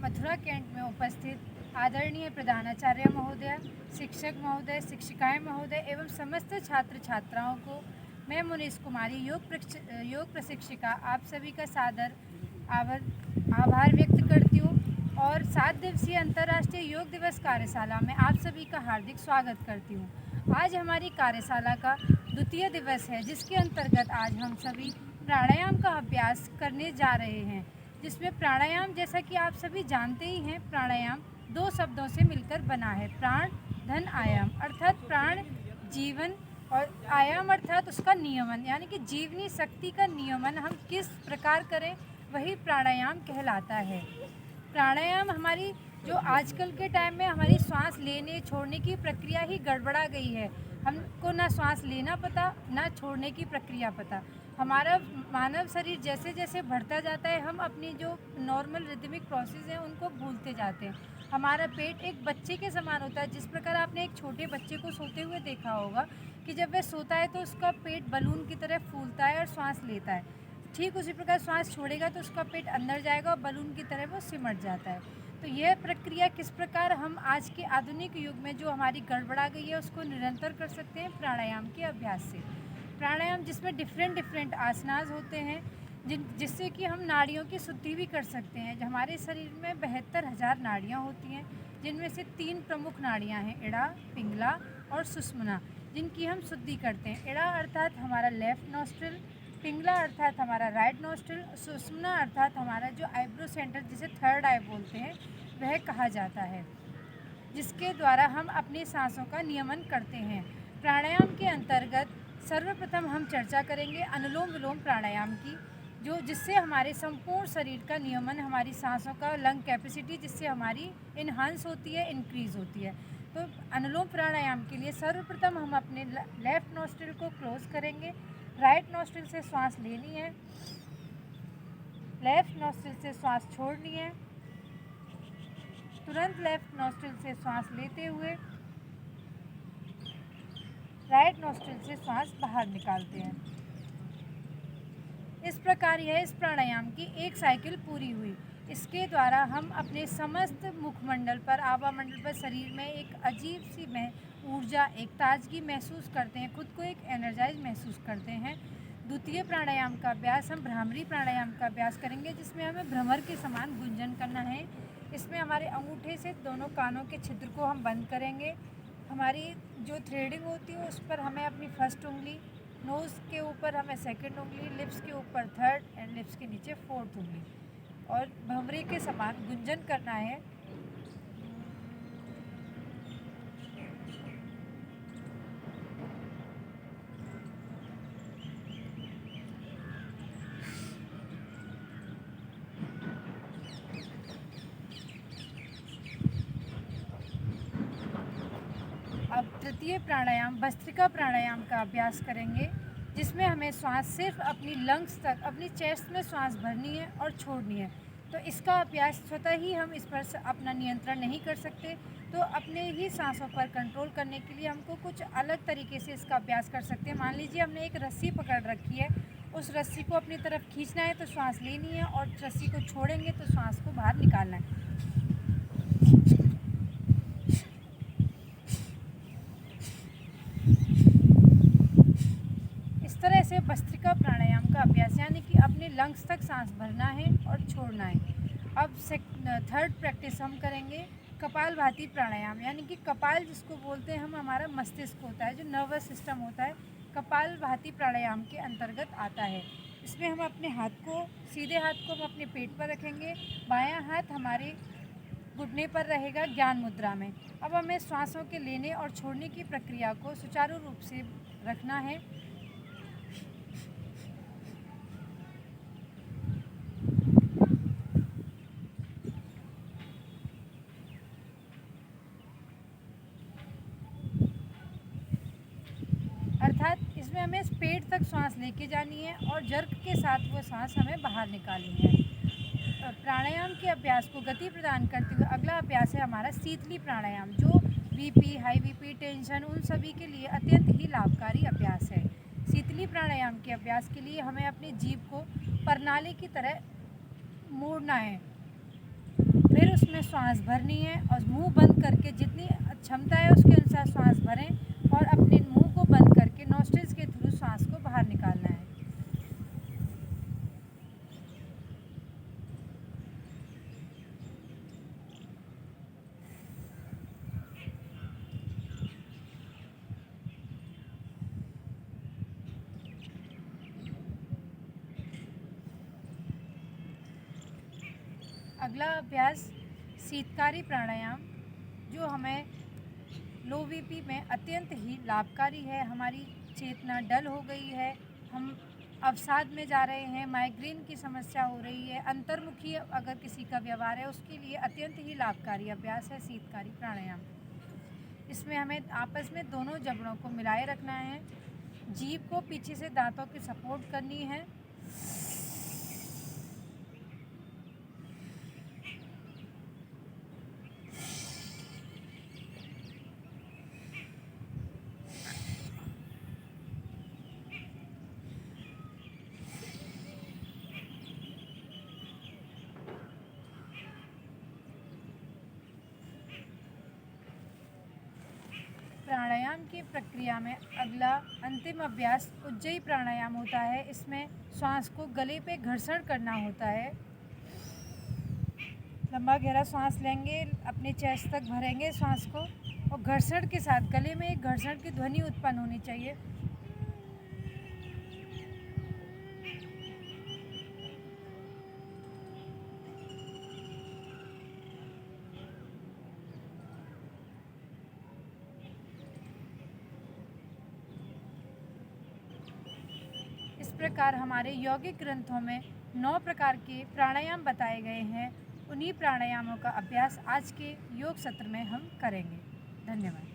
Mathura cantt में उपस्थित आदरणीय प्रधानाचार्य महोदय, शिक्षक महोदय, शिक्षिकाएं महोदय एवं समस्त छात्र छात्राओं को मैं मुनीश कुमारी योग प्रशिक्षिका आप सभी का सादर आभार व्यक्त करती हूँ और 7 दिवसीय अंतर्राष्ट्रीय योग दिवस कार्यशाला में आप सभी का हार्दिक स्वागत करती हूँ। आज हमारी कार्यशाला का द्वितीय दिवस है, जिसके अंतर्गत आज हम सभी प्राणायाम का अभ्यास करने जा रहे हैं, जिसमें प्राणायाम, जैसा कि आप सभी जानते ही हैं, प्राणायाम 2 शब्दों से मिलकर बना है, प्राण धन आयाम, अर्थात प्राण जीवन और आयाम अर्थात उसका नियमन, यानी कि जीवनी शक्ति का नियमन हम किस प्रकार करें वही प्राणायाम कहलाता है। प्राणायाम हमारी जो आजकल के टाइम में हमारी सांस लेने छोड़ने की प्रक्रिया ही गड़बड़ा गई है। हमको ना सांस लेना पता ना छोड़ने की प्रक्रिया पता। हमारा मानव शरीर जैसे जैसे बढ़ता जाता है, हम अपनी जो नॉर्मल रिदमिक प्रोसेस हैं उनको भूलते जाते हैं। हमारा पेट एक बच्चे के समान होता है। जिस प्रकार आपने एक छोटे बच्चे को सोते हुए देखा होगा कि जब वह सोता है तो उसका पेट बलून की तरह फूलता है और सांस लेता है, ठीक उसी प्रकार सांस छोड़ेगा तो उसका पेट अंदर जाएगा और बलून की तरह वो सिमट जाता है। तो यह प्रक्रिया किस प्रकार हम आज के आधुनिक युग में जो हमारी गड़बड़ा गई है उसको निरंतर कर सकते हैं प्राणायाम के अभ्यास से। प्राणायाम जिसमें डिफरेंट आसनास होते हैं जिससे कि हम नाड़ियों की शुद्धि भी कर सकते हैं। हमारे शरीर में 72,000 नाड़ियाँ होती हैं, जिनमें से 3 प्रमुख नाड़ियाँ हैं, इड़ा, पिंगला और सुषुम्ना, जिनकी हम शुद्धि करते हैं। इड़ा अर्थात हमारा लेफ्ट नॉस्ट्रिल, पिंगला अर्थात हमारा राइट नॉस्ट्रिल, सुषुम्ना अर्थात हमारा जो आईब्रो सेंटर जिसे थर्ड आई बोलते हैं वह कहा जाता है, जिसके द्वारा हम अपनी सांसों का नियमन करते हैं। प्राणायाम के अंतर्गत सर्वप्रथम हम चर्चा करेंगे अनुलोम विलोम प्राणायाम की, जिससे हमारे संपूर्ण शरीर का नियमन, हमारी सांसों का लंग कैपेसिटी जिससे हमारी इन्हांस होती है, इंक्रीज़ होती है। तो अनुलोम प्राणायाम के लिए सर्वप्रथम हम अपने लेफ़्ट नॉस्ट्रिल को क्लोज करेंगे, राइट नॉस्ट्रिल से सांस लेनी है, लेफ़्ट नॉस्ट्रिल से सांस छोड़नी है, तुरंत लेफ़्ट नॉस्ट्रिल से सांस लेते हुए राइट नॉस्ट्रिल से सांस बाहर निकालते हैं। इस प्रकार यह इस प्राणायाम की एक साइकिल पूरी हुई। इसके द्वारा हम अपने समस्त मुखमंडल पर, आभामंडल पर, शरीर में एक अजीब सी ऊर्जा, एक ताजगी महसूस करते हैं, खुद को एक एनर्जाइज महसूस करते हैं। द्वितीय प्राणायाम का अभ्यास हम भ्रामरी प्राणायाम का अभ्यास करेंगे, जिसमें हमें भ्रमर के समान गुंजन करना है। इसमें हमारे अंगूठे से दोनों कानों के छिद्र को हम बंद करेंगे। हमारी जो थ्रेडिंग होती है उस पर हमें अपनी फर्स्ट उंगली, नोज़ के ऊपर हमें सेकंड उंगली, लिप्स के ऊपर थर्ड एंड लिप्स के नीचे फोर्थ उंगली, और भंवरे के समान गुंजन करना है। अब तृतीय प्राणायाम भस्त्रिका प्राणायाम का अभ्यास करेंगे, जिसमें हमें श्वास सिर्फ अपनी लंग्स तक, अपनी चेस्ट में श्वास भरनी है और छोड़नी है। तो इसका अभ्यास स्वतः ही हम इस पर अपना नियंत्रण नहीं कर सकते, तो अपने ही सांसों पर कंट्रोल करने के लिए हमको कुछ अलग तरीके से इसका अभ्यास कर सकते हैं। मान लीजिए हमने एक रस्सी पकड़ रखी है, उस रस्सी को अपनी तरफ खींचना है तो श्वास लेनी है, और रस्सी को छोड़ेंगे तो श्वास को बाहर निकालना है। से भस्त्रिका प्राणायाम का अभ्यास, यानी कि अपने लंग्स तक सांस भरना है और छोड़ना है। अब थर्ड प्रैक्टिस हम करेंगे कपालभाति प्राणायाम, यानी कि कपाल जिसको बोलते हैं हम, हमारा मस्तिष्क होता है, जो नर्वस सिस्टम होता है, कपालभाति प्राणायाम के अंतर्गत आता है। इसमें हम अपने हाथ को, सीधे हाथ को हम अपने पेट पर रखेंगे, बायां हाथ हमारे घुटने पर रहेगा ज्ञान मुद्रा में। अब हमें श्वासों के लेने और छोड़ने की प्रक्रिया को सुचारू रूप से रखना है। अर्थात इसमें हमें पेट तक सांस लेके जानी है और जर्क के साथ वो सांस हमें बाहर निकालनी है। प्राणायाम के अभ्यास को गति प्रदान करते हुए अगला अभ्यास है हमारा शीतली प्राणायाम, जो बीपी, हाई बीपी, टेंशन, उन सभी के लिए अत्यंत ही लाभकारी अभ्यास है। शीतली प्राणायाम के अभ्यास के लिए हमें अपनी जीभ को प्रणाली की तरह मोड़ना है। फिर उसमें श्वास भरनी है और मुंह बंद करके जितनी क्षमता है उसके अनुसार श्वास भरें और अपने मुंह को बंद करके नॉस्ट्रिल्स के थ्रू श्वास को बाहर निकालना है। अगला अभ्यास शीतकारी प्राणायाम, जो हमें लो बीपी में अत्यंत ही लाभकारी है। हमारी चेतना डल हो गई है, हम अवसाद में जा रहे हैं, माइग्रेन की समस्या हो रही है, अंतर्मुखी अगर किसी का व्यवहार है उसके लिए अत्यंत ही लाभकारी अभ्यास है शीतकारी प्राणायाम। इसमें हमें आपस में दोनों जबड़ों को मिलाए रखना है, जीभ को पीछे से दांतों की सपोर्ट करनी है। प्राणायाम की प्रक्रिया में अगला अंतिम अभ्यास उज्जयी प्राणायाम होता है। इसमें श्वास को गले पे घर्षण करना होता है। लंबा गहरा सांस लेंगे, अपने चेस्ट तक भरेंगे सांस को और घर्षण के साथ गले में एक घर्षण की ध्वनि उत्पन्न होनी चाहिए। इस प्रकार हमारे यौगिक ग्रंथों में 9 प्रकार के प्राणायाम बताए गए हैं। उन्हीं प्राणायामों का अभ्यास आज के योग सत्र में हम करेंगे। धन्यवाद।